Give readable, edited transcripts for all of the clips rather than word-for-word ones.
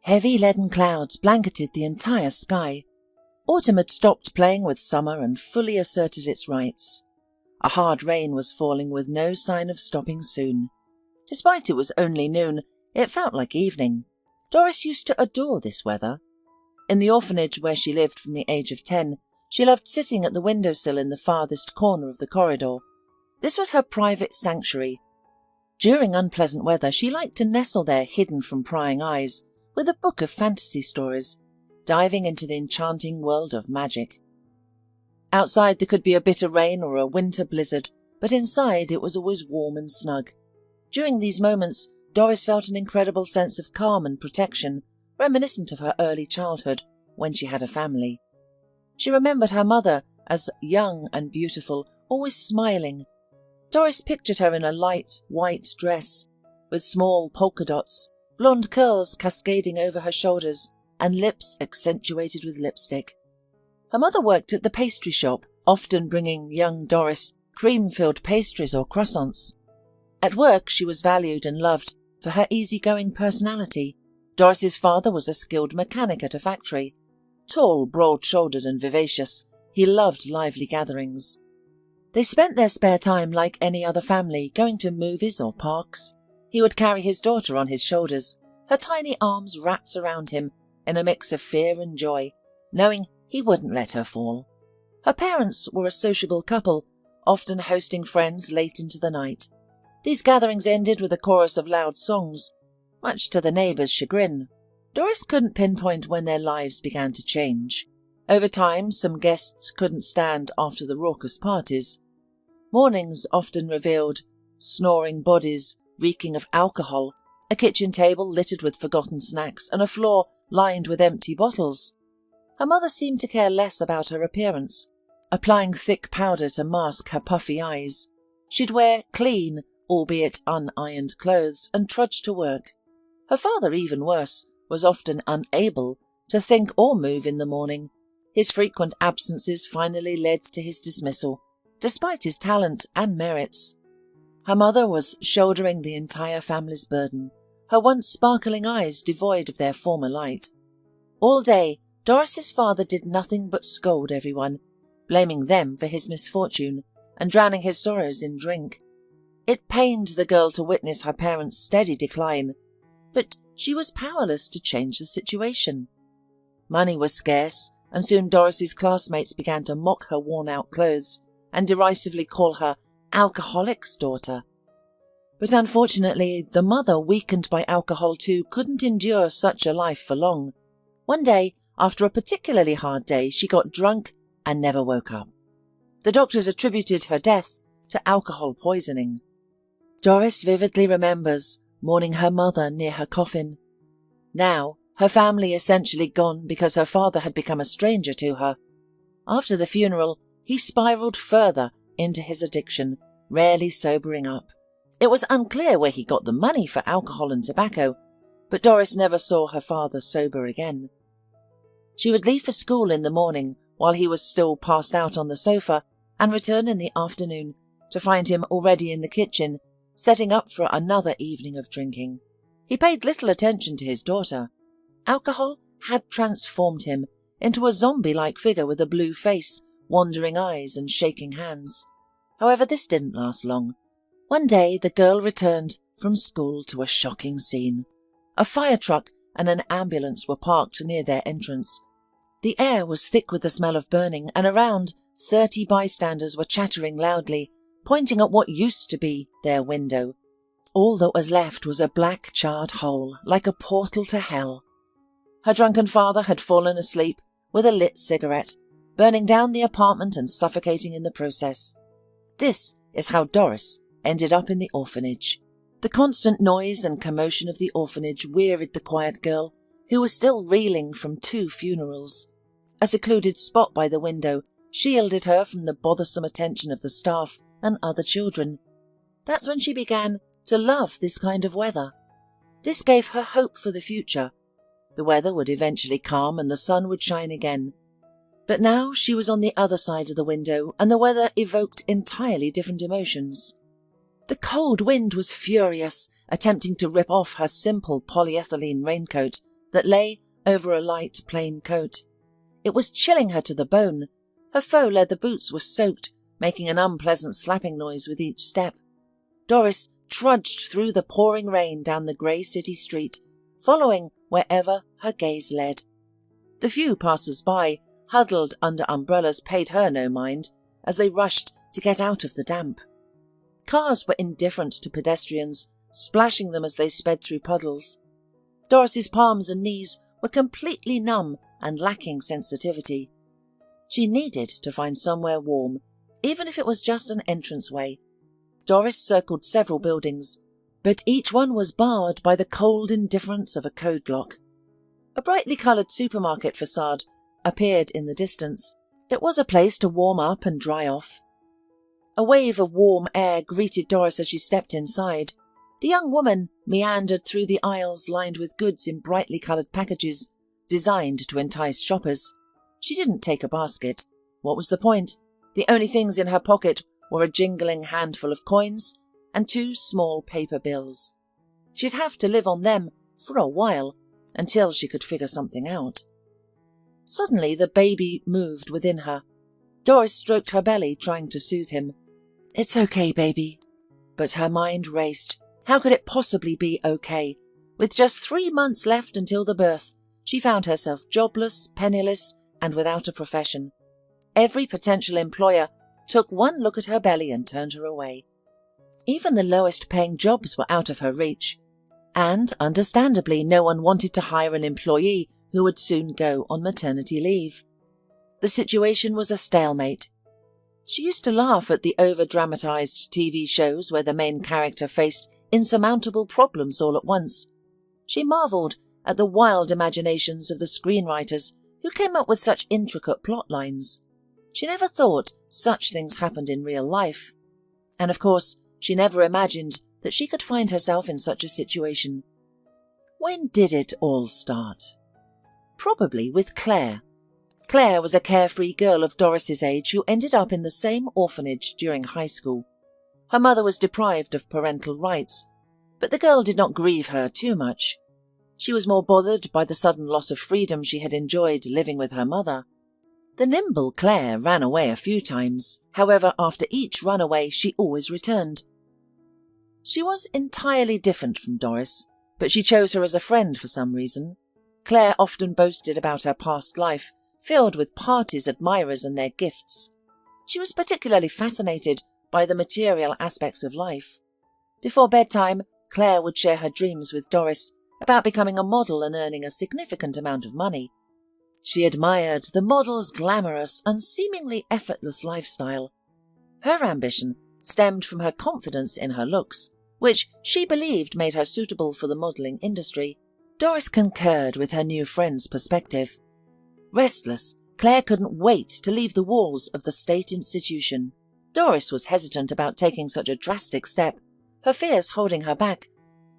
Heavy leaden clouds blanketed the entire sky. Autumn had stopped playing with summer and fully asserted its rights. A hard rain was falling with no sign of stopping soon. Despite it was only noon, it felt like evening. Doris used to adore this weather. In the orphanage where she lived from the age of 10, she loved sitting at the windowsill in the farthest corner of the corridor. This was her private sanctuary. During unpleasant weather, she liked to nestle there hidden from prying eyes, with a book of fantasy stories, diving into the enchanting world of magic. Outside there could be a bitter rain or a winter blizzard, but inside it was always warm and snug. During these moments, Doris felt an incredible sense of calm and protection, reminiscent of her early childhood, when she had a family. She remembered her mother as young and beautiful, always smiling. Doris pictured her in a light, white dress, with small polka dots, blonde curls cascading over her shoulders, and lips accentuated with lipstick. Her mother worked at the pastry shop, often bringing young Doris cream-filled pastries or croissants. At work, she was valued and loved for her easygoing personality. Doris's father was a skilled mechanic at a factory. Tall, broad-shouldered and vivacious, he loved lively gatherings. They spent their spare time like any other family, going to movies or parks. He would carry his daughter on his shoulders, her tiny arms wrapped around him in a mix of fear and joy, knowing he wouldn't let her fall. Her parents were a sociable couple, often hosting friends late into the night. These gatherings ended with a chorus of loud songs, much to the neighbours' chagrin. Doris couldn't pinpoint when their lives began to change. Over time, some guests couldn't stand after the raucous parties. Mornings often revealed snoring bodies reeking of alcohol, a kitchen table littered with forgotten snacks, and a floor lined with empty bottles. Her mother seemed to care less about her appearance, applying thick powder to mask her puffy eyes. She'd wear clean, albeit unironed clothes, and trudge to work. Her father, even worse, was often unable to think or move in the morning. His frequent absences finally led to his dismissal, despite his talent and merits. Her mother was shouldering the entire family's burden, her once sparkling eyes devoid of their former light. All day, Doris's father did nothing but scold everyone, blaming them for his misfortune and drowning his sorrows in drink. It pained the girl to witness her parents' steady decline, but she was powerless to change the situation. Money was scarce, and soon Doris's classmates began to mock her worn-out clothes and derisively call her alcoholic's daughter. But unfortunately, the mother, weakened by alcohol too, couldn't endure such a life for long. One day, after a particularly hard day, she got drunk and never woke up. The doctors attributed her death to alcohol poisoning. Doris vividly remembers mourning her mother near her coffin. Now, her family essentially gone because her father had become a stranger to her. After the funeral, he spiraled further into his addiction, rarely sobering up. It was unclear where he got the money for alcohol and tobacco, but Doris never saw her father sober again. She would leave for school in the morning while he was still passed out on the sofa and return in the afternoon to find him already in the kitchen, setting up for another evening of drinking. He paid little attention to his daughter. Alcohol had transformed him into a zombie-like figure with a blue face, wandering eyes and shaking hands. However, this didn't last long. One day the girl returned from school to a shocking scene. A fire truck and an ambulance were parked near their entrance. The air was thick with the smell of burning, and around 30 bystanders were chattering loudly, pointing at what used to be their window. All that was left was a black charred hole, like a portal to hell. Her drunken father had fallen asleep with a lit cigarette, burning down the apartment and suffocating in the process. This is how Doris ended up in the orphanage. The constant noise and commotion of the orphanage wearied the quiet girl, who was still reeling from 2 funerals. A secluded spot by the window shielded her from the bothersome attention of the staff and other children. That's when she began to love this kind of weather. This gave her hope for the future. The weather would eventually calm and the sun would shine again. But now she was on the other side of the window, and the weather evoked entirely different emotions. The cold wind was furious, attempting to rip off her simple polyethylene raincoat that lay over a light plain coat. It was chilling her to the bone. Her faux leather boots were soaked, making an unpleasant slapping noise with each step. Doris trudged through the pouring rain down the grey city street, following wherever her gaze led. The few passers-by, huddled under umbrellas, paid her no mind as they rushed to get out of the damp. Cars were indifferent to pedestrians, splashing them as they sped through puddles. Doris's palms and knees were completely numb and lacking sensitivity. She needed to find somewhere warm, even if it was just an entranceway. Doris circled several buildings, but each one was barred by the cold indifference of a code lock. A brightly coloured supermarket facade appeared in the distance. It was a place to warm up and dry off. A wave of warm air greeted Doris as she stepped inside. The young woman meandered through the aisles lined with goods in brightly coloured packages, designed to entice shoppers. She didn't take a basket. What was the point? The only things in her pocket were a jingling handful of coins and 2 small paper bills. She'd have to live on them for a while, until she could figure something out. Suddenly the baby moved within her. Doris stroked her belly, trying to soothe him. "It's okay, baby." But her mind raced. How could it possibly be okay? With just 3 months left until the birth, she found herself jobless, penniless, and without a profession. Every potential employer took one look at her belly and turned her away. Even the lowest-paying jobs were out of her reach. And, understandably, no one wanted to hire an employee who would soon go on maternity leave. The situation was a stalemate. She used to laugh at the over-dramatized TV shows where the main character faced insurmountable problems all at once. She marveled at the wild imaginations of the screenwriters who came up with such intricate plot lines. She never thought such things happened in real life. And of course, she never imagined that she could find herself in such a situation. When did it all start? Probably with Claire. Claire was a carefree girl of Doris's age who ended up in the same orphanage during high school. Her mother was deprived of parental rights, but the girl did not grieve her too much. She was more bothered by the sudden loss of freedom she had enjoyed living with her mother. The nimble Claire ran away a few times. However, after each runaway, she always returned. She was entirely different from Doris, but she chose her as a friend for some reason. Claire often boasted about her past life, filled with parties, admirers, and their gifts. She was particularly fascinated by the material aspects of life. Before bedtime, Claire would share her dreams with Doris about becoming a model and earning a significant amount of money. She admired the model's glamorous and seemingly effortless lifestyle. Her ambition stemmed from her confidence in her looks, which she believed made her suitable for the modelling industry. Doris concurred with her new friend's perspective. Restless, Claire couldn't wait to leave the walls of the state institution. Doris was hesitant about taking such a drastic step, her fears holding her back,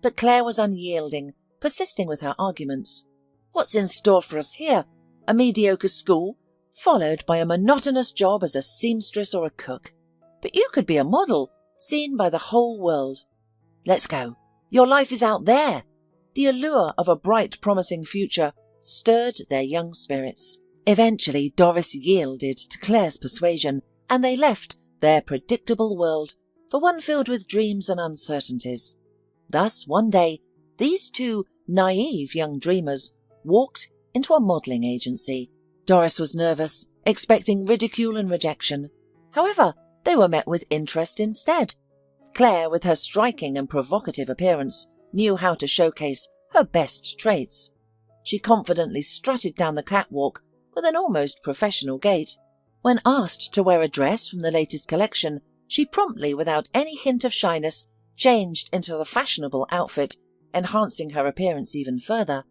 but Claire was unyielding, persisting with her arguments. What's in store for us here? A mediocre school, followed by a monotonous job as a seamstress or a cook. But you could be a model, seen by the whole world. Let's go. Your life is out there. The allure of a bright, promising future stirred their young spirits. Eventually, Doris yielded to Claire's persuasion, and they left their predictable world for one filled with dreams and uncertainties. Thus, one day, these 2 naive young dreamers walked into a modelling agency. Doris was nervous, expecting ridicule and rejection. However, they were met with interest instead. Claire, with her striking and provocative appearance, knew how to showcase her best traits. She confidently strutted down the catwalk with an almost professional gait. When asked to wear a dress from the latest collection, she promptly, without any hint of shyness, changed into the fashionable outfit, enhancing her appearance even further.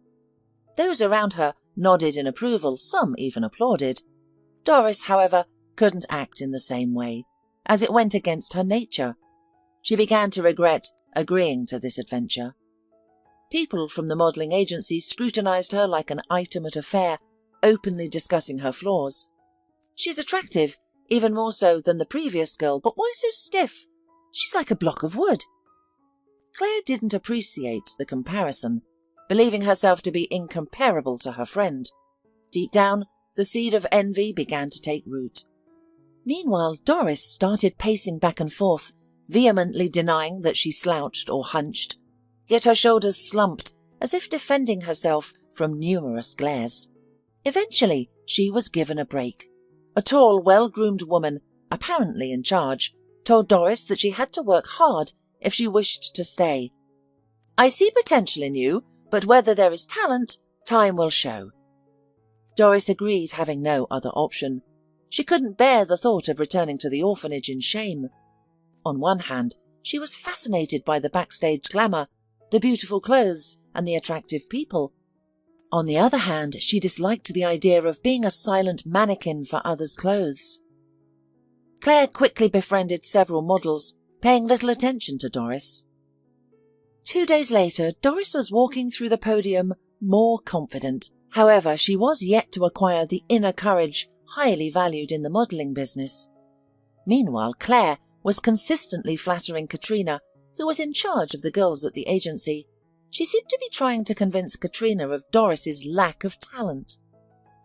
Those around her nodded in approval, some even applauded. Doris, however, couldn't act in the same way, as it went against her nature. She began to regret agreeing to this adventure. People from the modelling agency scrutinised her like an item at a fair, openly discussing her flaws. She's attractive, even more so than the previous girl, but why so stiff? She's like a block of wood. Claire didn't appreciate the comparison. believing herself to be incomparable to her friend. Deep down, the seed of envy began to take root. Meanwhile, Doris started pacing back and forth, vehemently denying that she slouched or hunched, yet her shoulders slumped as if defending herself from numerous glares. Eventually, she was given a break. A tall, well-groomed woman, apparently in charge, told Doris that she had to work hard if she wished to stay. "I see potential in you, but whether there is talent, time will show." Doris agreed, having no other option. She couldn't bear the thought of returning to the orphanage in shame. On one hand, she was fascinated by the backstage glamour, the beautiful clothes, and the attractive people. On the other hand, she disliked the idea of being a silent mannequin for others' clothes. Claire quickly befriended several models, paying little attention to Doris. 2 days later, Doris was walking through the podium more confident. However, she was yet to acquire the inner courage highly valued in the modelling business. Meanwhile, Claire was consistently flattering Katrina, who was in charge of the girls at the agency. She seemed to be trying to convince Katrina of Doris's lack of talent.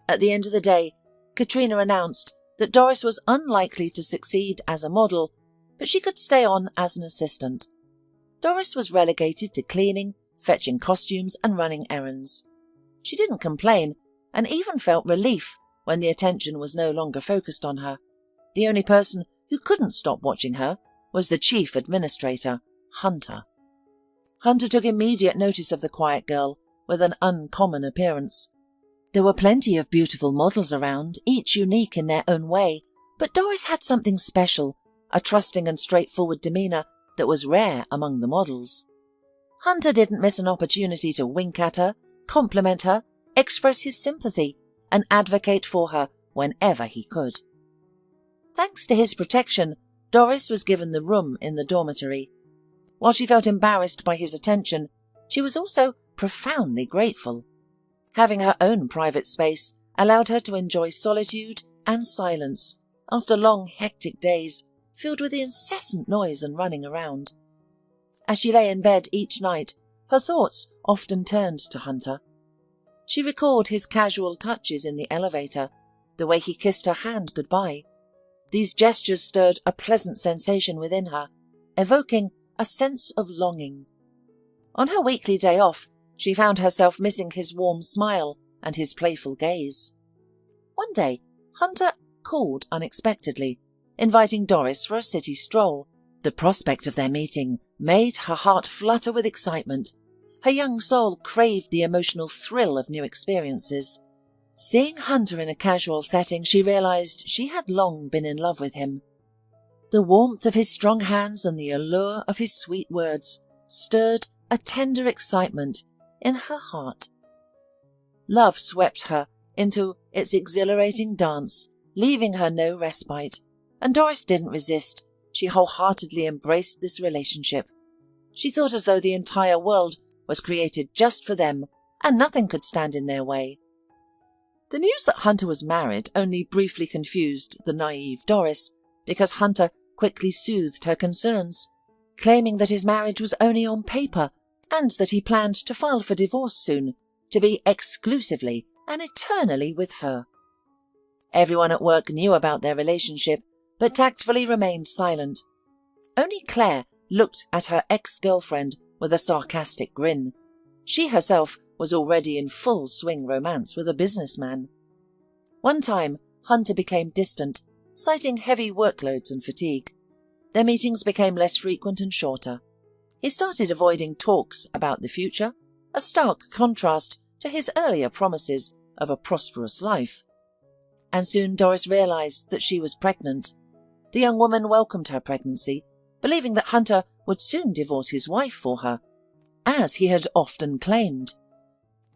At the end of the day, Katrina announced that Doris was unlikely to succeed as a model, but she could stay on as an assistant. Doris was relegated to cleaning, fetching costumes and running errands. She didn't complain, and even felt relief when the attention was no longer focused on her. The only person who couldn't stop watching her was the chief administrator, Hunter. Hunter took immediate notice of the quiet girl with an uncommon appearance. There were plenty of beautiful models around, each unique in their own way, but Doris had something special, a trusting and straightforward demeanour that was rare among the models. Hunter didn't miss an opportunity to wink at her, compliment her, express his sympathy, and advocate for her whenever he could. Thanks to his protection, Doris was given the room in the dormitory. While she felt embarrassed by his attention, she was also profoundly grateful. Having her own private space allowed her to enjoy solitude and silence after long, hectic days filled with the incessant noise and running around. As she lay in bed each night, her thoughts often turned to Hunter. She recalled his casual touches in the elevator, the way he kissed her hand goodbye. These gestures stirred a pleasant sensation within her, evoking a sense of longing. On her weekly day off, she found herself missing his warm smile and his playful gaze. One day, Hunter called unexpectedly, inviting Doris for a city stroll. The prospect of their meeting made her heart flutter with excitement. Her young soul craved the emotional thrill of new experiences. Seeing Hunter in a casual setting, she realized she had long been in love with him. The warmth of his strong hands and the allure of his sweet words stirred a tender excitement in her heart. Love swept her into its exhilarating dance, leaving her no respite, and Doris didn't resist. She wholeheartedly embraced this relationship. She thought as though the entire world was created just for them, and nothing could stand in their way. The news that Hunter was married only briefly confused the naive Doris, because Hunter quickly soothed her concerns, claiming that his marriage was only on paper and that he planned to file for divorce soon, to be exclusively and eternally with her. Everyone at work knew about their relationship, but tactfully remained silent. Only Claire looked at her ex-girlfriend with a sarcastic grin. She herself was already in full swing romance with a businessman. One time, Hunter became distant, citing heavy workloads and fatigue. Their meetings became less frequent and shorter. He started avoiding talks about the future, a stark contrast to his earlier promises of a prosperous life. And soon Doris realized that she was pregnant. The young woman welcomed her pregnancy, believing that Hunter would soon divorce his wife for her, as he had often claimed.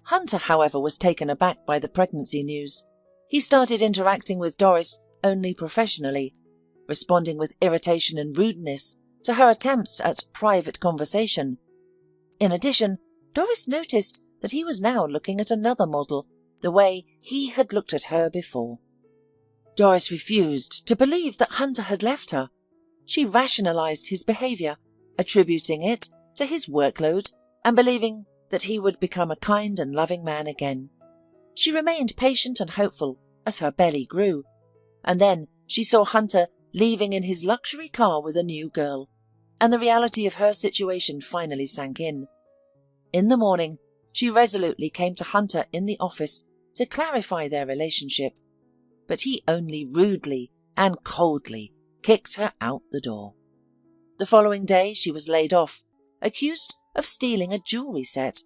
Hunter, however, was taken aback by the pregnancy news. He started interacting with Doris only professionally, responding with irritation and rudeness to her attempts at private conversation. In addition, Doris noticed that he was now looking at another model, the way he had looked at her before. Doris refused to believe that Hunter had left her. She rationalized his behavior, attributing it to his workload and believing that he would become a kind and loving man again. She remained patient and hopeful as her belly grew, and then she saw Hunter leaving in his luxury car with a new girl, and the reality of her situation finally sank in. In the morning, she resolutely came to Hunter in the office to clarify their relationship, but he only rudely and coldly kicked her out the door. The following day she was laid off, accused of stealing a jewellery set.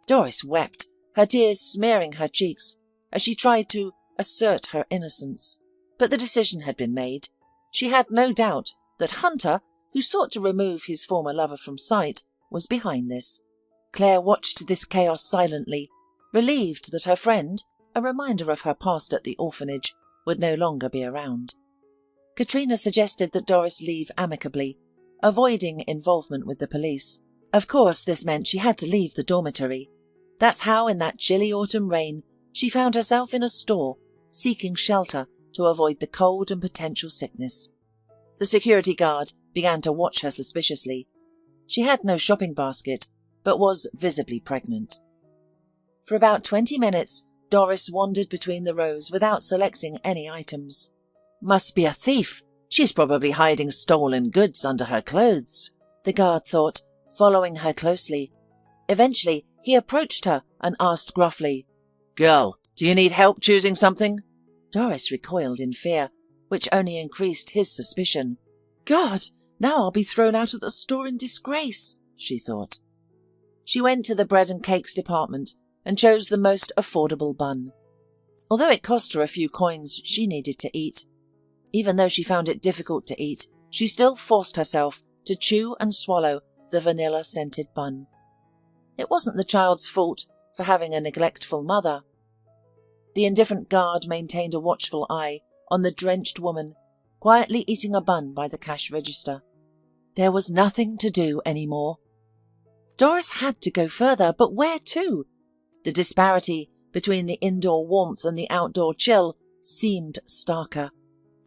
Doris wept, her tears smearing her cheeks, as she tried to assert her innocence. But the decision had been made. She had no doubt that Hunter, who sought to remove his former lover from sight, was behind this. Claire watched this chaos silently, relieved that her friend, a reminder of her past at the orphanage, would no longer be around. Katrina suggested that Doris leave amicably, avoiding involvement with the police. Of course, this meant she had to leave the dormitory. That's how, in that chilly autumn rain, she found herself in a store, seeking shelter to avoid the cold and potential sickness. The security guard began to watch her suspiciously. She had no shopping basket, but was visibly pregnant. For about 20 minutes, Doris wandered between the rows without selecting any items. Must be a thief. She's probably hiding stolen goods under her clothes, the guard thought, following her closely. Eventually, he approached her and asked gruffly, "Girl, do you need help choosing something?" Doris recoiled in fear, which only increased his suspicion. God, now I'll be thrown out of the store in disgrace, she thought. She went to the bread and cakes department and chose the most affordable bun. Although it cost her a few coins, she needed to eat. Even though she found it difficult to eat, she still forced herself to chew and swallow the vanilla-scented bun. It wasn't the child's fault for having a neglectful mother. The indifferent guard maintained a watchful eye on the drenched woman, quietly eating a bun by the cash register. There was nothing to do anymore. Doris had to go further, but where to? The disparity between the indoor warmth and the outdoor chill seemed starker.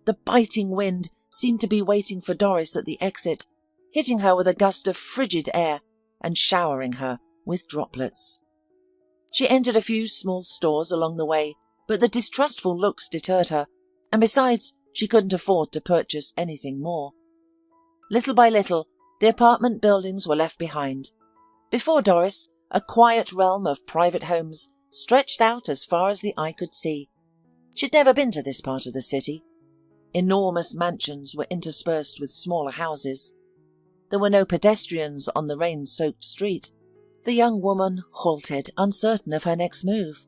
The biting wind seemed to be waiting for Doris at the exit, hitting her with a gust of frigid air and showering her with droplets. She entered a few small stores along the way, but the distrustful looks deterred her, and besides, she couldn't afford to purchase anything more. Little by little, the apartment buildings were left behind. Before Doris, a quiet realm of private homes stretched out as far as the eye could see. She'd never been to this part of the city. Enormous mansions were interspersed with smaller houses. There were no pedestrians on the rain-soaked street. The young woman halted, uncertain of her next move.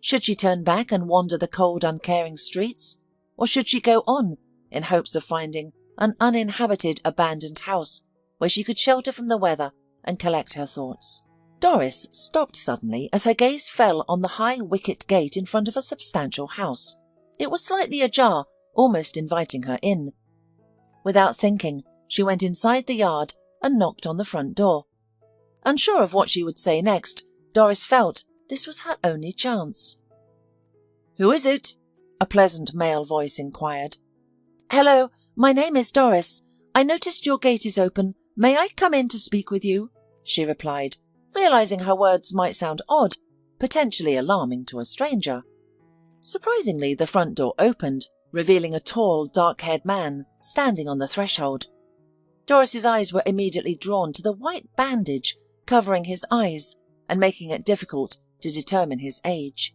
Should she turn back and wander the cold, uncaring streets? Or should she go on, in hopes of finding an uninhabited, abandoned house where she could shelter from the weather and collect her thoughts? Doris stopped suddenly as her gaze fell on the high wicket gate in front of a substantial house. It was slightly ajar, almost inviting her in. Without thinking, she went inside the yard and knocked on the front door. Unsure of what she would say next, Doris felt this was her only chance. "Who is it?" a pleasant male voice inquired. "Hello, my name is Doris. I noticed your gate is open. May I come in to speak with you?" she replied, realizing her words might sound odd, potentially alarming to a stranger. Surprisingly, the front door opened, revealing a tall, dark-haired man standing on the threshold. Doris's eyes were immediately drawn to the white bandage covering his eyes and making it difficult to determine his age.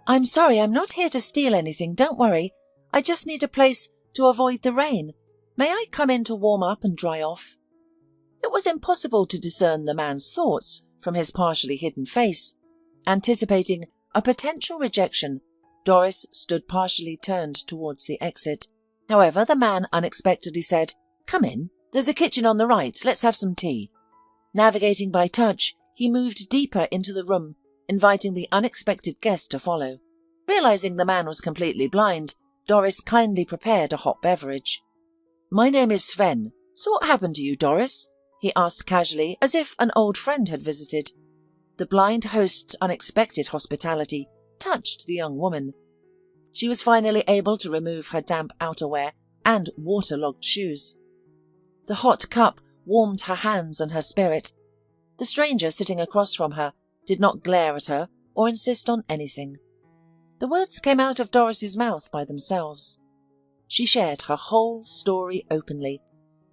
"I'm sorry, I'm not here to steal anything, don't worry. I just need a place to avoid the rain. May I come in to warm up and dry off?" It was impossible to discern the man's thoughts from his partially hidden face. Anticipating a potential rejection, Doris stood partially turned towards the exit. However, the man unexpectedly said, "Come in. There's a kitchen on the right. Let's have some tea." Navigating by touch, he moved deeper into the room, inviting the unexpected guest to follow. Realizing the man was completely blind, Doris kindly prepared a hot beverage. "My name is Sven. So what happened to you, Doris?" he asked casually, as if an old friend had visited. The blind host's unexpected hospitality touched the young woman. She was finally able to remove her damp outerwear and waterlogged shoes. The hot cup warmed her hands and her spirit. The stranger sitting across from her did not glare at her or insist on anything. The words came out of Doris's mouth by themselves. She shared her whole story openly.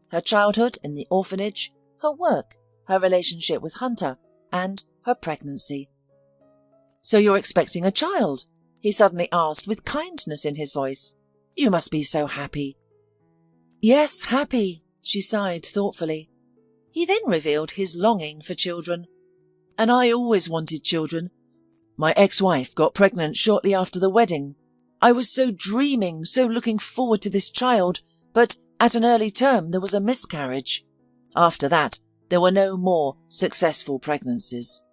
Her childhood in the orphanage, her work, her relationship with Hunter, and her pregnancy. "So you're expecting a child?" he suddenly asked with kindness in his voice. "You must be so happy." "Yes, happy," she sighed thoughtfully. He then revealed his longing for children. "And I always wanted children. My ex-wife got pregnant shortly after the wedding. I was so dreaming, so looking forward to this child, but at an early term there was a miscarriage. After that, there were no more successful pregnancies."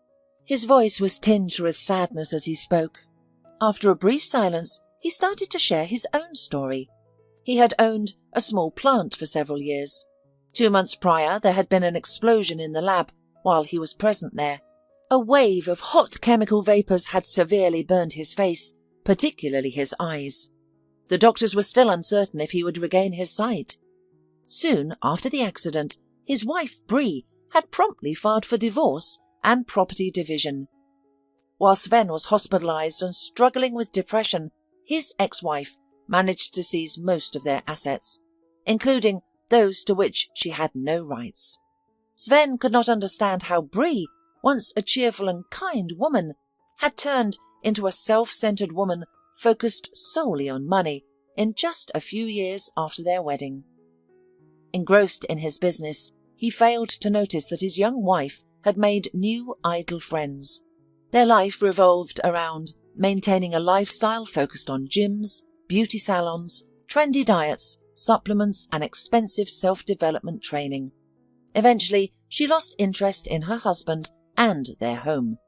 His voice was tinged with sadness as he spoke. After a brief silence, he started to share his own story. He had owned a small plant for several years. 2 months prior, there had been an explosion in the lab while he was present there. A wave of hot chemical vapours had severely burned his face, particularly his eyes. The doctors were still uncertain if he would regain his sight. Soon after the accident, his wife, Bree, had promptly filed for divorce and property division. While Sven was hospitalised and struggling with depression, his ex-wife managed to seize most of their assets, including those to which she had no rights. Sven could not understand how Bree, once a cheerful and kind woman, had turned into a self-centred woman focused solely on money in just a few years after their wedding. Engrossed in his business, he failed to notice that his young wife had made new idle friends. Their life revolved around maintaining a lifestyle focused on gyms, beauty salons, trendy diets, supplements and expensive self-development training. Eventually, she lost interest in her husband and their home.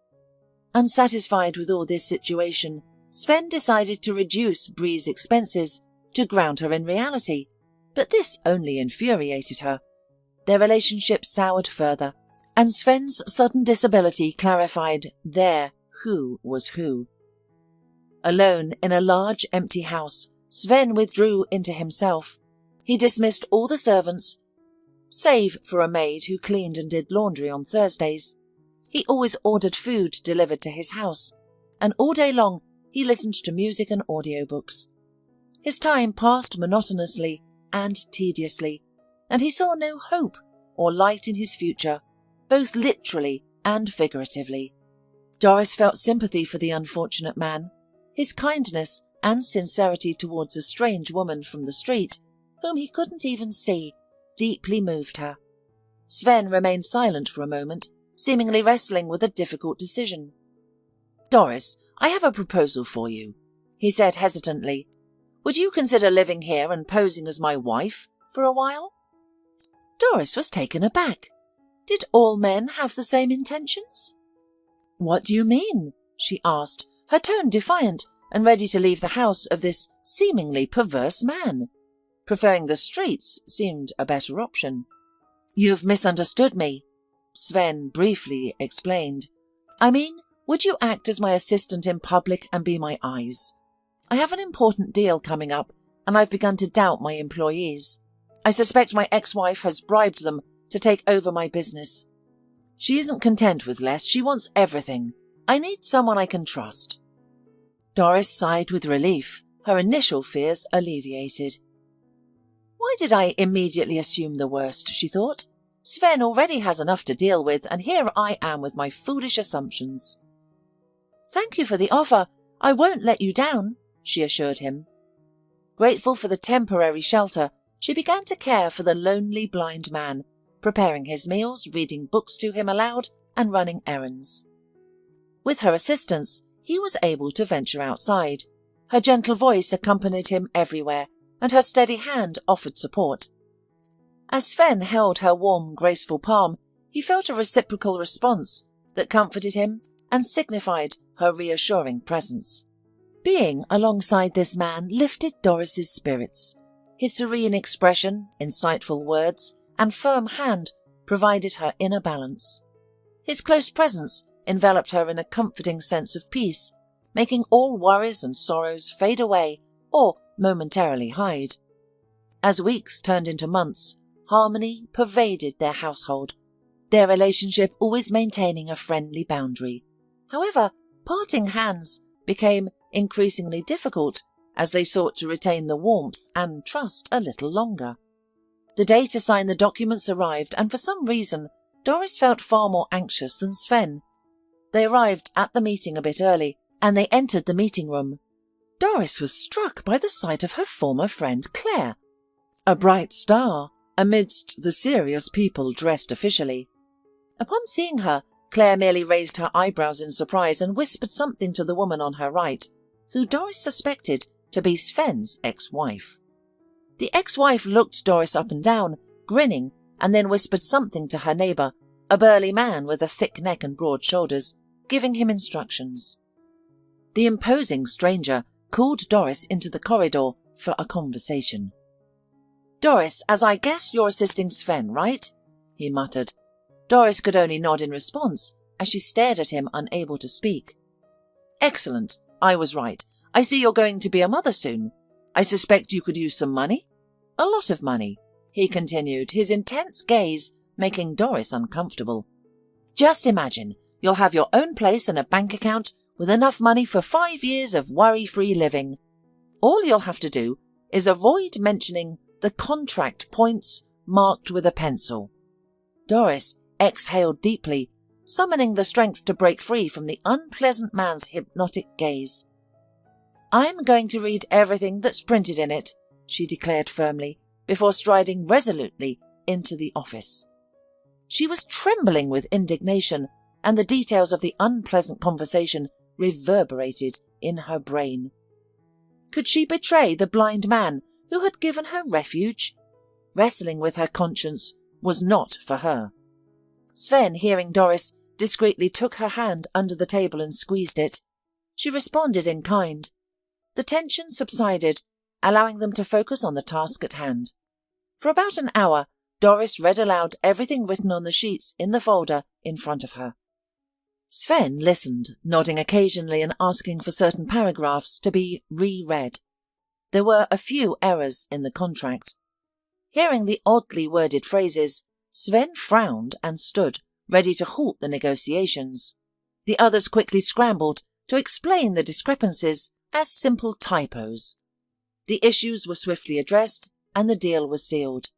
Unsatisfied with all this situation, Sven decided to reduce Bree's expenses to ground her in reality, but this only infuriated her. Their relationship soured further, and Sven's sudden disability clarified their who was who. Alone in a large empty house, Sven withdrew into himself. He dismissed all the servants, save for a maid who cleaned and did laundry on Thursdays. He always ordered food delivered to his house, and all day long he listened to music and audiobooks. His time passed monotonously and tediously, and he saw no hope or light in his future, both literally and figuratively. Doris felt sympathy for the unfortunate man. His kindness and sincerity towards a strange woman from the street, whom he couldn't even see, deeply moved her. Sven remained silent for a moment, seemingly wrestling with a difficult decision. "Doris, I have a proposal for you," he said hesitantly. "Would you consider living here and posing as my wife for a while?" Doris was taken aback. Did all men have the same intentions? "What do you mean?" she asked, her tone defiant and ready to leave the house of this seemingly perverse man. Preferring the streets seemed a better option. "You've misunderstood me," Sven briefly explained. "I mean, would you act as my assistant in public and be my eyes? I have an important deal coming up, and I've begun to doubt my employees. I suspect my ex-wife has bribed them to take over my business. She isn't content with less, she wants everything. I need someone I can trust." Doris sighed with relief, her initial fears alleviated. "Why did I immediately assume the worst?" she thought. "Sven already has enough to deal with, and here I am with my foolish assumptions." "Thank you for the offer. I won't let you down," she assured him. Grateful for the temporary shelter, she began to care for the lonely blind man, preparing his meals, reading books to him aloud, and running errands. With her assistance, he was able to venture outside. Her gentle voice accompanied him everywhere, and her steady hand offered support. As Sven held her warm, graceful palm, he felt a reciprocal response that comforted him and signified her reassuring presence. Being alongside this man lifted Doris's spirits. His serene expression, insightful words, and firm hand provided her inner balance. His close presence enveloped her in a comforting sense of peace, making all worries and sorrows fade away or momentarily hide. As weeks turned into months, harmony pervaded their household, their relationship always maintaining a friendly boundary. However, parting hands became increasingly difficult as they sought to retain the warmth and trust a little longer. The day to sign the documents arrived, and for some reason, Doris felt far more anxious than Sven. They arrived at the meeting a bit early, and they entered the meeting room. Doris was struck by the sight of her former friend Claire, a bright star amidst the serious people dressed officially. Upon seeing her, Claire merely raised her eyebrows in surprise and whispered something to the woman on her right, who Doris suspected to be Sven's ex-wife. The ex-wife looked Doris up and down, grinning, and then whispered something to her neighbour, a burly man with a thick neck and broad shoulders, giving him instructions. The imposing stranger called Doris into the corridor for a conversation. "Doris, as I guess you're assisting Sven, right?" he muttered. Doris could only nod in response as she stared at him, unable to speak. "Excellent. I was right. I see you're going to be a mother soon. I suspect you could use some money?" "A lot of money," he continued, his intense gaze making Doris uncomfortable. "Just imagine, you'll have your own place and a bank account with enough money for 5 years of worry-free living. All you'll have to do is avoid mentioning the contract points marked with a pencil." Doris exhaled deeply, summoning the strength to break free from the unpleasant man's hypnotic gaze. "I'm going to read everything that's printed in it," she declared firmly, before striding resolutely into the office. She was trembling with indignation, and the details of the unpleasant conversation reverberated in her brain. Could she betray the blind man who had given her refuge? Wrestling with her conscience was not for her. Sven, hearing Doris, discreetly took her hand under the table and squeezed it. She responded in kind. The tension subsided, allowing them to focus on the task at hand. For about an hour, Doris read aloud everything written on the sheets in the folder in front of her. Sven listened, nodding occasionally and asking for certain paragraphs to be re-read. There were a few errors in the contract. Hearing the oddly worded phrases, Sven frowned and stood, ready to halt the negotiations. The others quickly scrambled to explain the discrepancies as simple typos. The issues were swiftly addressed, and the deal was sealed.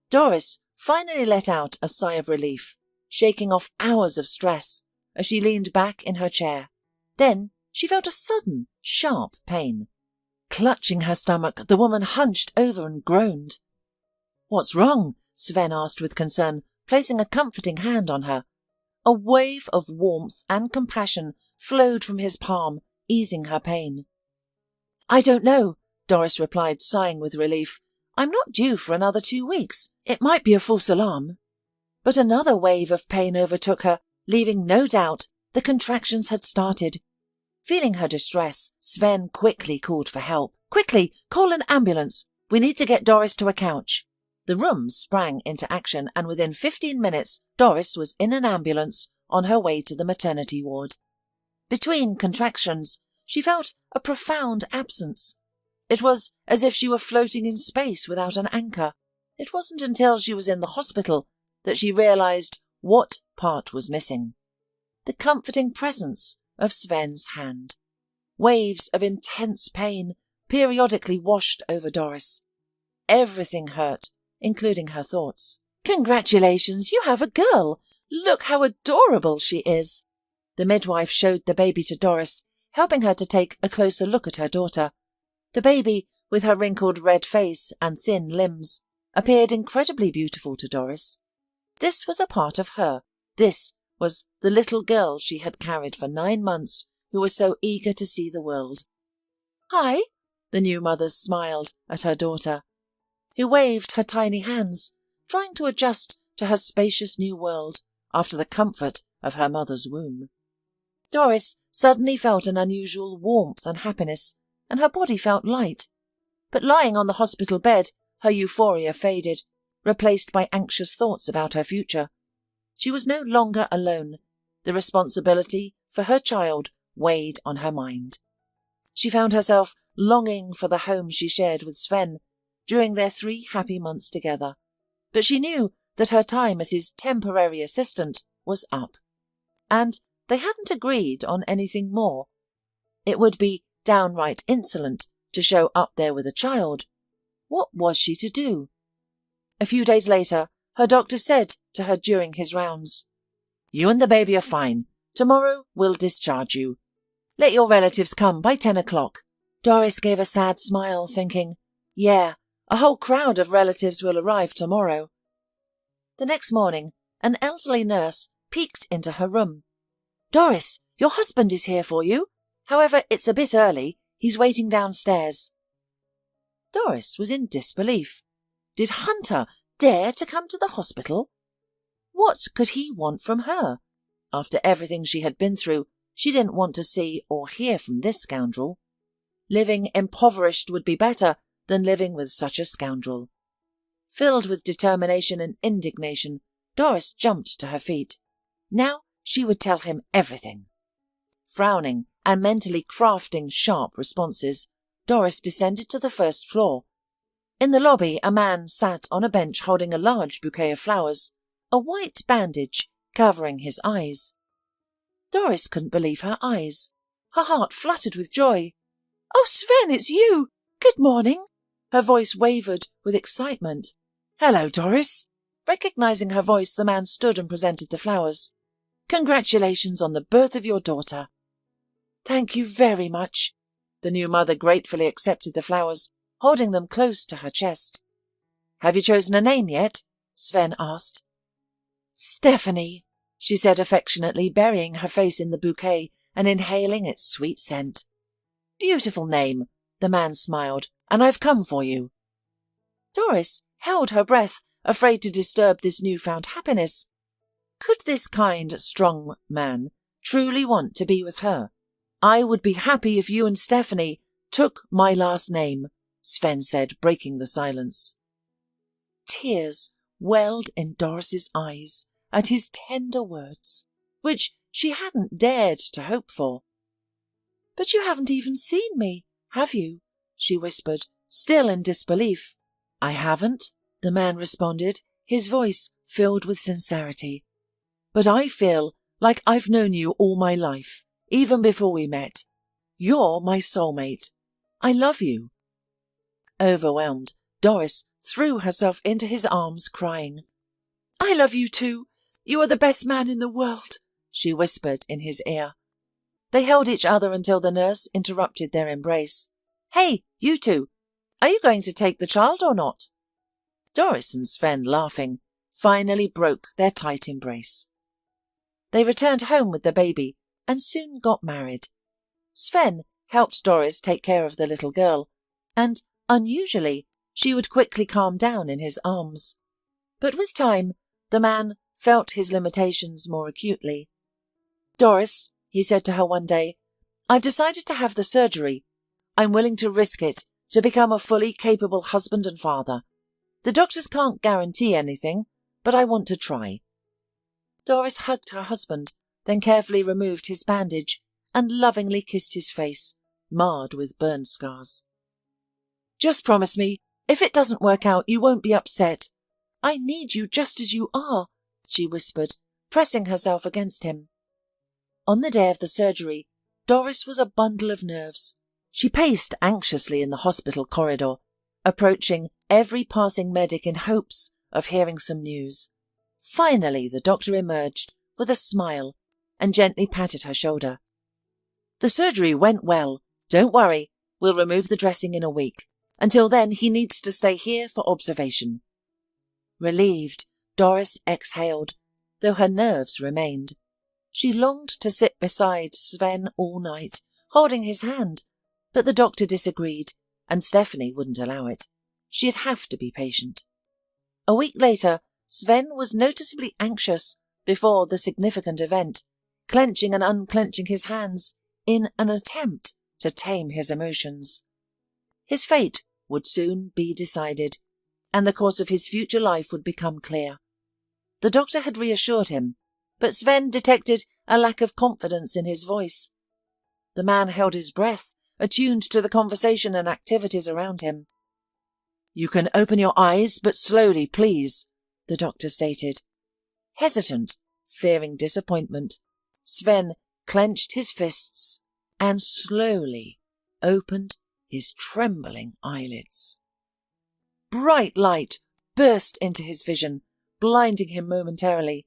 Doris finally let out a sigh of relief, shaking off hours of stress as she leaned back in her chair. Then she felt a sudden, sharp pain. Clutching her stomach, the woman hunched over and groaned. "What's wrong?" Sven asked with concern, placing a comforting hand on her. A wave of warmth and compassion flowed from his palm, easing her pain. "I don't know," Doris replied, sighing with relief. "I'm not due for another 2 weeks. It might be a false alarm." But another wave of pain overtook her, leaving no doubt the contractions had started. Feeling her distress, Sven quickly called for help. "Quickly, call an ambulance. We need to get Doris to a couch." The room sprang into action, and within 15 minutes, Doris was in an ambulance on her way to the maternity ward. Between contractions, she felt a profound absence. It was as if she were floating in space without an anchor. It wasn't until she was in the hospital that she realized what part was missing. The comforting presence of Sven's hand. Waves of intense pain periodically washed over Doris. Everything hurt, including her thoughts. "Congratulations, you have a girl! Look how adorable she is!" The midwife showed the baby to Doris, helping her to take a closer look at her daughter. The baby, with her wrinkled red face and thin limbs, appeared incredibly beautiful to Doris. This was a part of her. This was the little girl she had carried for 9 months, who was so eager to see the world. "Hi," the new mother smiled at her daughter, who waved her tiny hands, trying to adjust to her spacious new world after the comfort of her mother's womb. Doris suddenly felt an unusual warmth and happiness, and her body felt light. But lying on the hospital bed, her euphoria faded, replaced by anxious thoughts about her future. She was no longer alone. The responsibility for her child weighed on her mind. She found herself longing for the home she shared with Sven during their 3 happy months together. But she knew that her time as his temporary assistant was up. And They hadn't agreed on anything more. It would be downright insolent to show up there with a child. What was she to do? A few days later, her doctor said to her during his rounds, "You and the baby are fine. Tomorrow we'll discharge you. Let your relatives come by 10 o'clock. Doris gave a sad smile, thinking, "Yeah, a whole crowd of relatives will arrive tomorrow." The next morning, an elderly nurse peeked into her room. "Doris, your husband is here for you. However, it's a bit early. He's waiting downstairs." Doris was in disbelief. Did Hunter dare to come to the hospital? What could he want from her? After everything she had been through, she didn't want to see or hear from this scoundrel. Living impoverished would be better than living with such a scoundrel. Filled with determination and indignation, Doris jumped to her feet. Now she would tell him everything. Frowning and mentally crafting sharp responses, Doris descended to the first floor. In the lobby, a man sat on a bench holding a large bouquet of flowers, a white bandage covering his eyes. Doris couldn't believe her eyes. Her heart fluttered with joy. "Oh, Sven, it's you! Good morning!" Her voice wavered with excitement. "Hello, Doris." Recognizing her voice, the man stood and presented the flowers. "Congratulations on the birth of your daughter." "Thank you very much." The new mother gratefully accepted the flowers, holding them close to her chest. "Have you chosen a name yet?" Sven asked. "Stephanie," she said affectionately, burying her face in the bouquet and inhaling its sweet scent. "Beautiful name," the man smiled, "and I've come for you." Doris held her breath, afraid to disturb this newfound happiness. Could this kind, strong man truly want to be with her? "I would be happy if you and Stephanie took my last name," Sven said, breaking the silence. Tears welled in Doris's eyes at his tender words, which she hadn't dared to hope for. "But you haven't even seen me, have you?" she whispered, still in disbelief. "I haven't," the man responded, his voice filled with sincerity. "But I feel like I've known you all my life, even before we met. You're my soulmate. I love you." Overwhelmed, Doris threw herself into his arms, crying. "I love you too. You are the best man in the world," she whispered in his ear. They held each other until the nurse interrupted their embrace. "Hey, you two, are you going to take the child or not?" Doris and Sven, laughing, finally broke their tight embrace. They returned home with the baby and soon got married. Sven helped Doris take care of the little girl, and, unusually, she would quickly calm down in his arms. But with time, the man felt his limitations more acutely. "Doris," he said to her one day, "I've decided to have the surgery. I'm willing to risk it to become a fully capable husband and father. The doctors can't guarantee anything, but I want to try." Doris hugged her husband, then carefully removed his bandage and lovingly kissed his face, marred with burn scars. "Just promise me, if it doesn't work out, you won't be upset. I need you just as you are," she whispered, pressing herself against him. On the day of the surgery, Doris was a bundle of nerves. She paced anxiously in the hospital corridor, approaching every passing medic in hopes of hearing some news. Finally, the doctor emerged with a smile and gently patted her shoulder. "The surgery went well. Don't worry, we'll remove the dressing in a week. Until then, he needs to stay here for observation." Relieved, Doris exhaled, though her nerves remained. She longed to sit beside Sven all night, holding his hand, but the doctor disagreed, and Stephanie wouldn't allow it. She'd have to be patient. A week later, Sven was noticeably anxious before the significant event, clenching and unclenching his hands in an attempt to tame his emotions. His fate would soon be decided, and the course of his future life would become clear. The doctor had reassured him, but Sven detected a lack of confidence in his voice. The man held his breath, attuned to the conversation and activities around him. "You can open your eyes, but slowly, please," the doctor stated. Hesitant, fearing disappointment, Sven clenched his fists and slowly opened his trembling eyelids. Bright light burst into his vision, blinding him momentarily.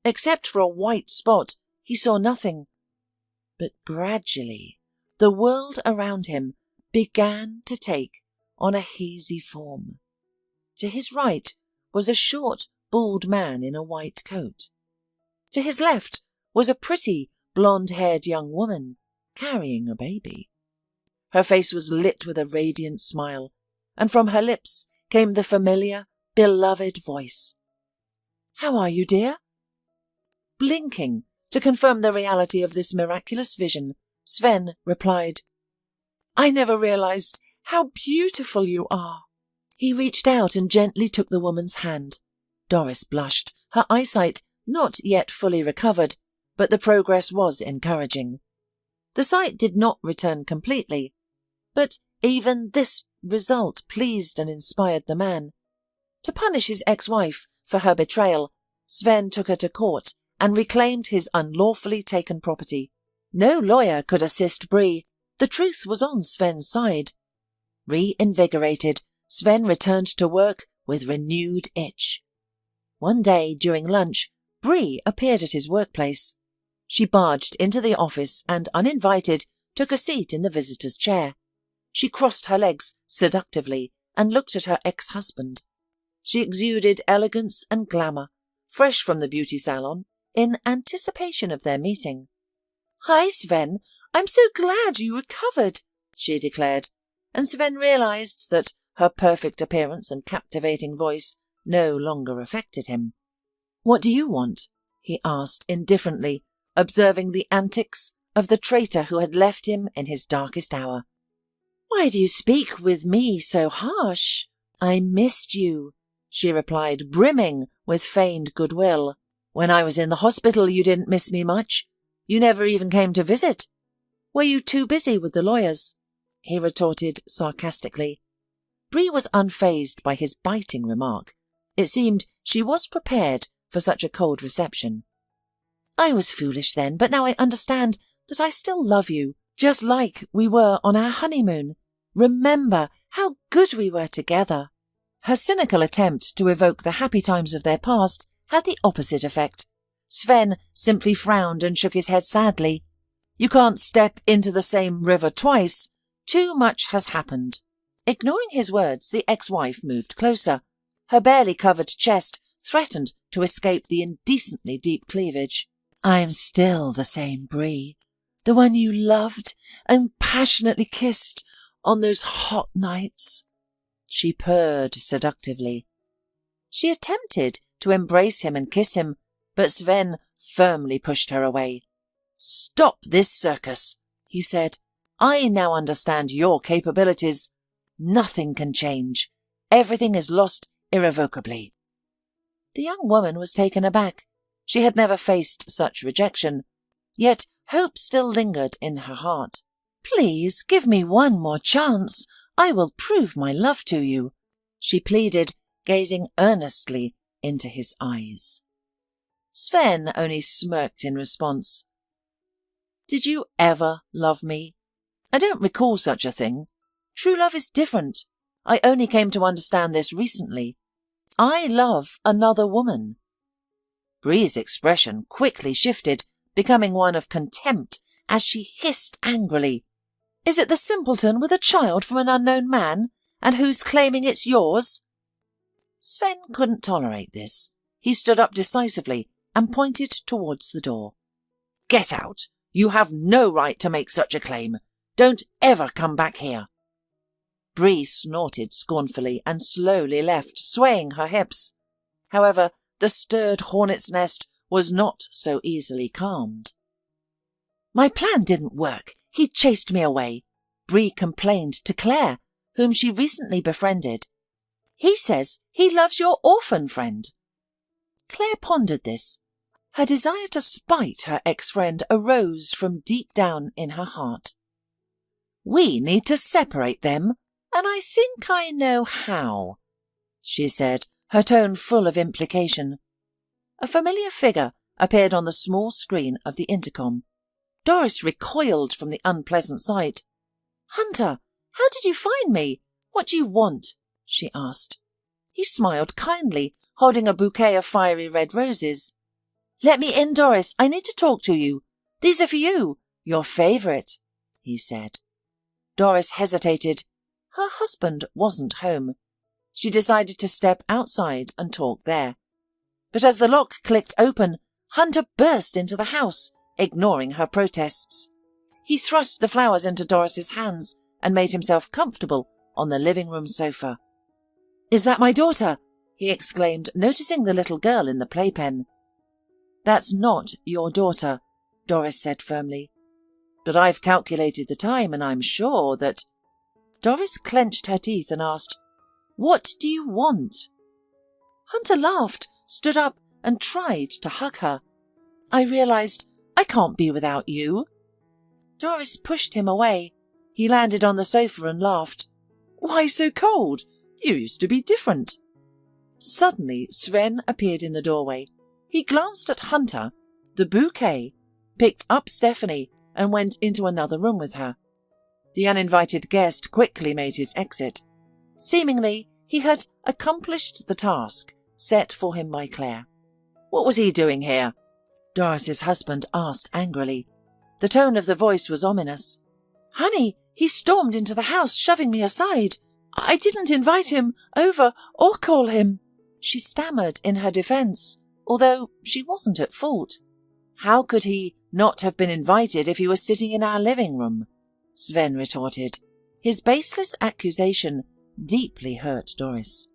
Except for a white spot, he saw nothing. But gradually, the world around him began to take on a hazy form. To his right was a short, bald man in a white coat. To his left was a pretty, blonde-haired young woman carrying a baby. Her face was lit with a radiant smile, and from her lips came the familiar, beloved voice. "How are you, dear?" Blinking to confirm the reality of this miraculous vision, Sven replied, "I never realized how beautiful you are." He reached out and gently took the woman's hand. Doris blushed, her eyesight not yet fully recovered, but the progress was encouraging. The sight did not return completely, but even this result pleased and inspired the man. To punish his ex-wife for her betrayal, Sven took her to court and reclaimed his unlawfully taken property. No lawyer could assist Bree. The truth was on Sven's side. Reinvigorated, Sven returned to work with renewed itch. One day during lunch, Bree appeared at his workplace. She barged into the office and, uninvited, took a seat in the visitor's chair. She crossed her legs seductively and looked at her ex-husband. She exuded elegance and glamour, fresh from the beauty salon, in anticipation of their meeting. "Hi, Sven. I'm so glad you recovered," she declared, and Sven realized that her perfect appearance and captivating voice no longer affected him. "What do you want?" he asked indifferently, observing the antics of the traitor who had left him in his darkest hour. "Why do you speak with me so harsh? I missed you," she replied, brimming with feigned goodwill. "When I was in the hospital, you didn't miss me much. You never even came to visit. Were you too busy with the lawyers?" he retorted sarcastically. Bree was unfazed by his biting remark. It seemed she was prepared for such a cold reception. "I was foolish then, but now I understand that I still love you, just like we were on our honeymoon. Remember how good we were together." Her cynical attempt to evoke the happy times of their past had the opposite effect. Sven simply frowned and shook his head sadly. "You can't step into the same river twice. Too much has happened." Ignoring his words, the ex-wife moved closer. Her barely covered chest threatened to escape the indecently deep cleavage. "I'm still the same Bree, the one you loved and passionately kissed on those hot nights," she purred seductively. She attempted to embrace him and kiss him, but Sven firmly pushed her away. "Stop this circus," he said. "I now understand your capabilities. Nothing can change. Everything is lost irrevocably." The young woman was taken aback. She had never faced such rejection, yet hope still lingered in her heart. "Please give me one more chance. I will prove my love to you," she pleaded, gazing earnestly into his eyes. Sven only smirked in response. "Did you ever love me? I don't recall such a thing. True love is different. I only came to understand this recently. I love another woman." Bree's expression quickly shifted, becoming one of contempt as she hissed angrily. "Is it the simpleton with a child from an unknown man, and who's claiming it's yours?" Sven couldn't tolerate this. He stood up decisively and pointed towards the door. "Get out! You have no right to make such a claim. Don't ever come back here." Bree snorted scornfully and slowly left, swaying her hips. However, the stirred hornet's nest was not so easily calmed. "My plan didn't work. He chased me away," Bree complained to Claire, whom she recently befriended. "He says he loves your orphan friend." Claire pondered this. Her desire to spite her ex-friend arose from deep down in her heart. "We need to separate them, and I think I know how," she said, her tone full of implication. A familiar figure appeared on the small screen of the intercom. Doris recoiled from the unpleasant sight. "Hunter, how did you find me? What do you want?" she asked. He smiled kindly, holding a bouquet of fiery red roses. "Let me in, Doris. I need to talk to you. These are for you, your favourite," he said. Doris hesitated. Her husband wasn't home. She decided to step outside and talk there. But as the lock clicked open, Hunter burst into the house, ignoring her protests. He thrust the flowers into Doris's hands and made himself comfortable on the living room sofa. "Is that my daughter?" he exclaimed, noticing the little girl in the playpen. "That's not your daughter," Doris said firmly. "But I've calculated the time and I'm sure that—" Doris clenched her teeth and asked, "What do you want?" Hunter laughed, stood up and tried to hug her. "I realized I can't be without you." Doris pushed him away. He landed on the sofa and laughed. "Why so cold? You used to be different." Suddenly, Sven appeared in the doorway. He glanced at Hunter, the bouquet, picked up Stephanie and went into another room with her. The uninvited guest quickly made his exit. Seemingly, he had accomplished the task set for him by Claire. "What was he doing here?" Doris's husband asked angrily. The tone of the voice was ominous. "Honey, he stormed into the house, shoving me aside. I didn't invite him over or call him," she stammered in her defence, although she wasn't at fault. "How could he not have been invited if he was sitting in our living room?" Sven retorted. His baseless accusation deeply hurt Doris.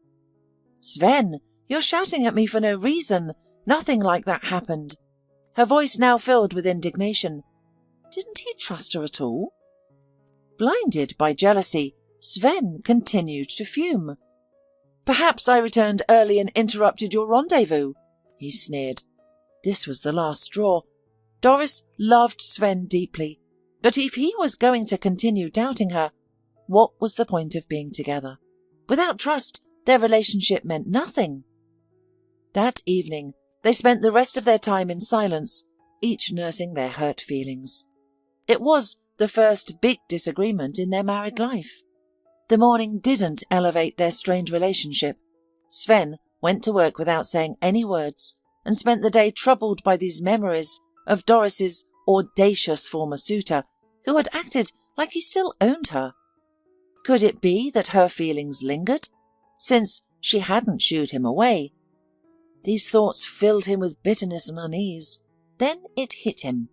"Sven, you're shouting at me for no reason. Nothing like that happened." Her voice now filled with indignation. Didn't he trust her at all? Blinded by jealousy, Sven continued to fume. "Perhaps I returned early and interrupted your rendezvous," he sneered. This was the last straw. Doris loved Sven deeply, but if he was going to continue doubting her, what was the point of being together? Without trust, their relationship meant nothing. That evening, they spent the rest of their time in silence, each nursing their hurt feelings. It was the first big disagreement in their married life. The morning didn't elevate their strained relationship. Sven went to work without saying any words and spent the day troubled by these memories of Doris's audacious former suitor, who had acted like he still owned her. Could it be that her feelings lingered, since she hadn't shooed him away? These thoughts filled him with bitterness and unease. Then it hit him.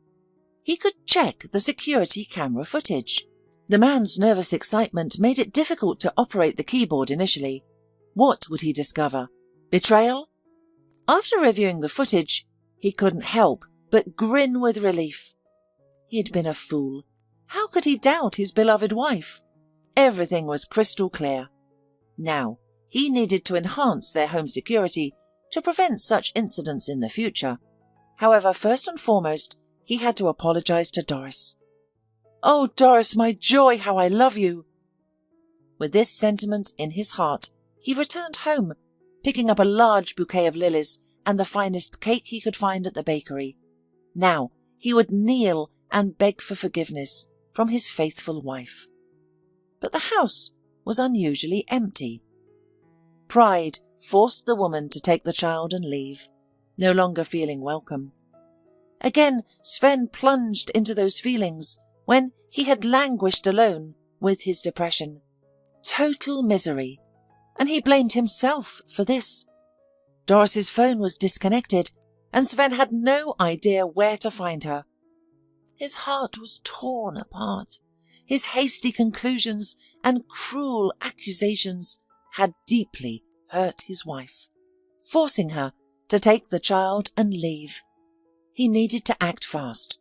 He could check the security camera footage. The man's nervous excitement made it difficult to operate the keyboard initially. What would he discover? Betrayal? After reviewing the footage, he couldn't help but grin with relief. He'd been a fool. How could he doubt his beloved wife? Everything was crystal clear. Now, he needed to enhance their home security to prevent such incidents in the future. However, first and foremost, he had to apologize to Doris. "Oh, Doris, my joy, how I love you!" With this sentiment in his heart, he returned home, picking up a large bouquet of lilies and the finest cake he could find at the bakery. Now he would kneel and beg for forgiveness from his faithful wife. But the house was unusually empty. Pride forced the woman to take the child and leave, no longer feeling welcome. Again, Sven plunged into those feelings when he had languished alone with his depression. Total misery. And he blamed himself for this. Doris's phone was disconnected, and Sven had no idea where to find her. His heart was torn apart. His hasty conclusions and cruel accusations had deeply hurt his wife, forcing her to take the child and leave. He needed to act fast.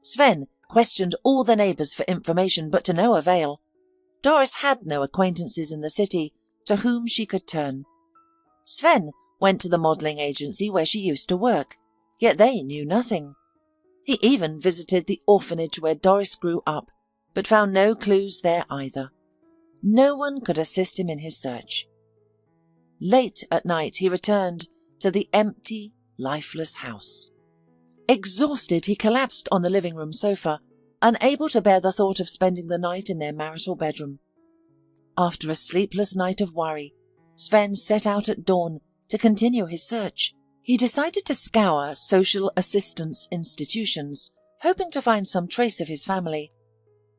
Sven questioned all the neighbours for information, but to no avail. Doris had no acquaintances in the city to whom she could turn. Sven went to the modelling agency where she used to work, yet they knew nothing. He even visited the orphanage where Doris grew up, but found no clues there either. No one could assist him in his search. Late at night he returned to the empty, lifeless house. Exhausted, he collapsed on the living room sofa, unable to bear the thought of spending the night in their marital bedroom. After a sleepless night of worry, Sven set out at dawn to continue his search. He decided to scour social assistance institutions, hoping to find some trace of his family.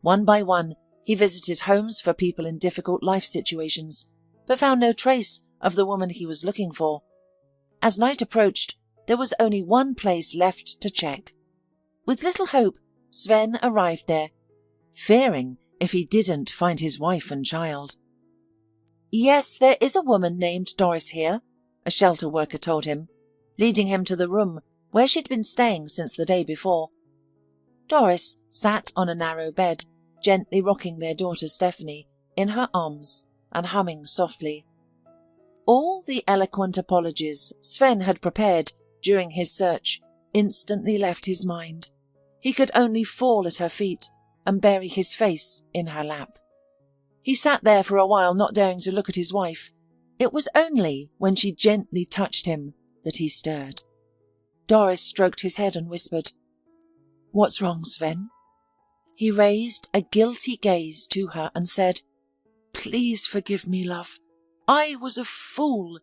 One by one, he visited homes for people in difficult life situations, but found no trace of the woman he was looking for. As night approached, there was only one place left to check. With little hope, Sven arrived there, fearing if he didn't find his wife and child. "Yes, there is a woman named Doris here," a shelter worker told him, leading him to the room where she'd been staying since the day before. Doris sat on a narrow bed, gently rocking their daughter Stephanie in her arms and humming softly. All the eloquent apologies Sven had prepared during his search instantly left his mind. He could only fall at her feet and bury his face in her lap. He sat there for a while, not daring to look at his wife. It was only when she gently touched him that he stirred. Doris stroked his head and whispered, "What's wrong, Sven?" He raised a guilty gaze to her and said, "Please forgive me, love. I was a fool.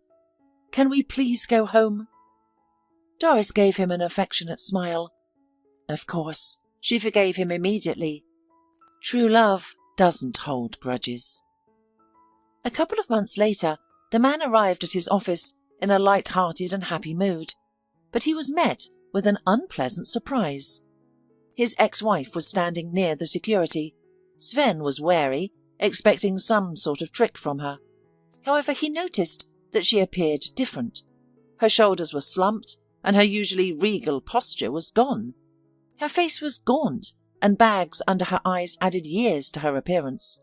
Can we please go home?" Doris gave him an affectionate smile. Of course, she forgave him immediately. True love doesn't hold grudges. A couple of months later, the man arrived at his office in a light-hearted and happy mood, but he was met with an unpleasant surprise. His ex-wife was standing near the security. Sven was wary, expecting some sort of trick from her. However, he noticed that she appeared different. Her shoulders were slumped, and her usually regal posture was gone. Her face was gaunt, and bags under her eyes added years to her appearance.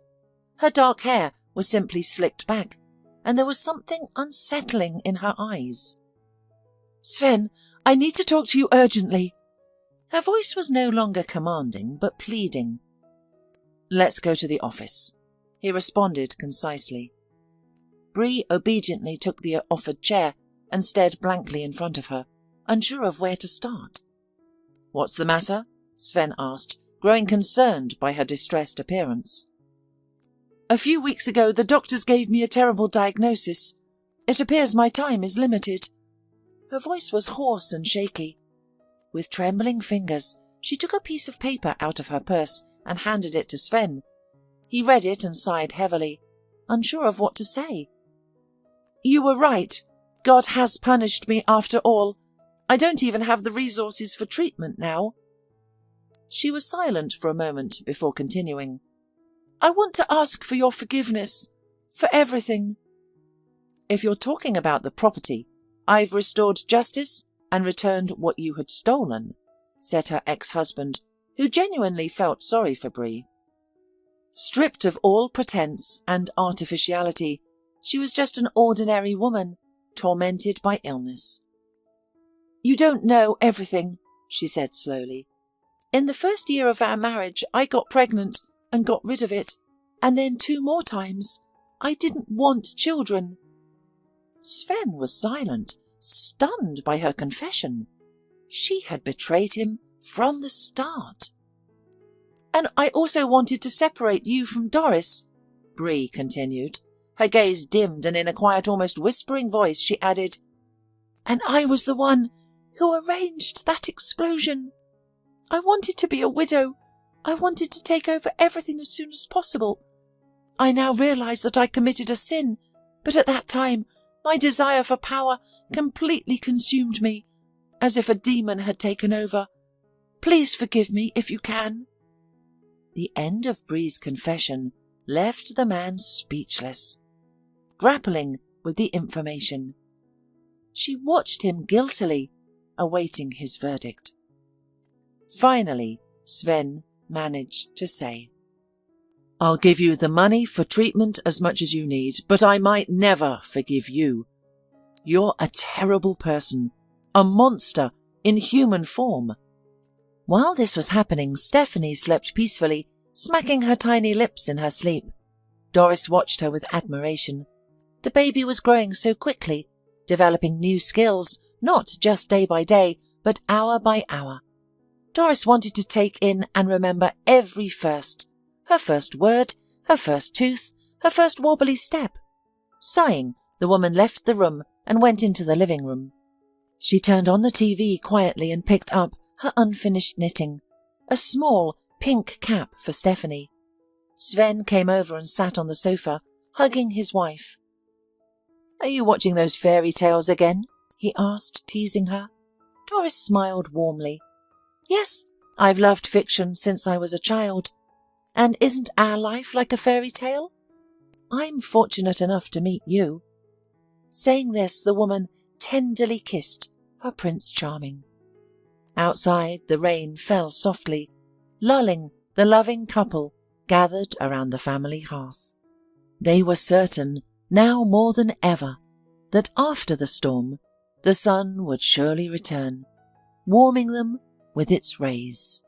Her dark hair was simply slicked back, and there was something unsettling in her eyes. "Sven, I need to talk to you urgently." Her voice was no longer commanding, but pleading. "Let's go to the office," he responded concisely. Bree obediently took the offered chair and stared blankly in front of her, unsure of where to start. "What's the matter?" Sven asked, growing concerned by her distressed appearance. "A few weeks ago, the doctors gave me a terrible diagnosis. It appears my time is limited." Her voice was hoarse and shaky. With trembling fingers, she took a piece of paper out of her purse and handed it to Sven. He read it and sighed heavily, unsure of what to say. "You were right. God has punished me after all. I don't even have the resources for treatment now." She was silent for a moment before continuing. "I want to ask for your forgiveness. For everything." "If you're talking about the property, I've restored justice and returned what you had stolen," said her ex-husband, who genuinely felt sorry for Bree. Stripped of all pretense and artificiality, she was just an ordinary woman, tormented by illness. "You don't know everything," she said slowly. "In the first year of our marriage, I got pregnant and got rid of it, and then 2 more times. I didn't want children." Sven was silent, stunned by her confession. She had betrayed him from the start. "And I also wanted to separate you from Doris," Bree continued. Her gaze dimmed, and in a quiet, almost whispering voice, she added, "And I was the one who arranged that explosion. I wanted to be a widow. I wanted to take over everything as soon as possible. I now realize that I committed a sin, but at that time, my desire for power completely consumed me, as if a demon had taken over. Please forgive me if you can." The end of Bree's confession left the man speechless, grappling with the information. She watched him guiltily, awaiting his verdict. Finally, Sven managed to say, "I'll give you the money for treatment as much as you need, but I might never forgive you. You're a terrible person, a monster in human form." While this was happening, Stephanie slept peacefully, smacking her tiny lips in her sleep. Doris watched her with admiration. The baby was growing so quickly, developing new skills, not just day by day, but hour by hour. Doris wanted to take in and remember every first. Her first word, her first tooth, her first wobbly step. Sighing, the woman left the room and went into the living room. She turned on the TV quietly and picked up her unfinished knitting, a small pink cap for Stephanie. Sven came over and sat on the sofa, hugging his wife. "Are you watching those fairy tales again?" he asked, teasing her. Doris smiled warmly. "Yes, I've loved fiction since I was a child. And isn't our life like a fairy tale? I'm fortunate enough to meet you." Saying this, the woman tenderly kissed her Prince Charming. Outside, the rain fell softly, lulling the loving couple gathered around the family hearth. They were certain, now more than ever, that after the storm, the sun would surely return, warming them with its rays.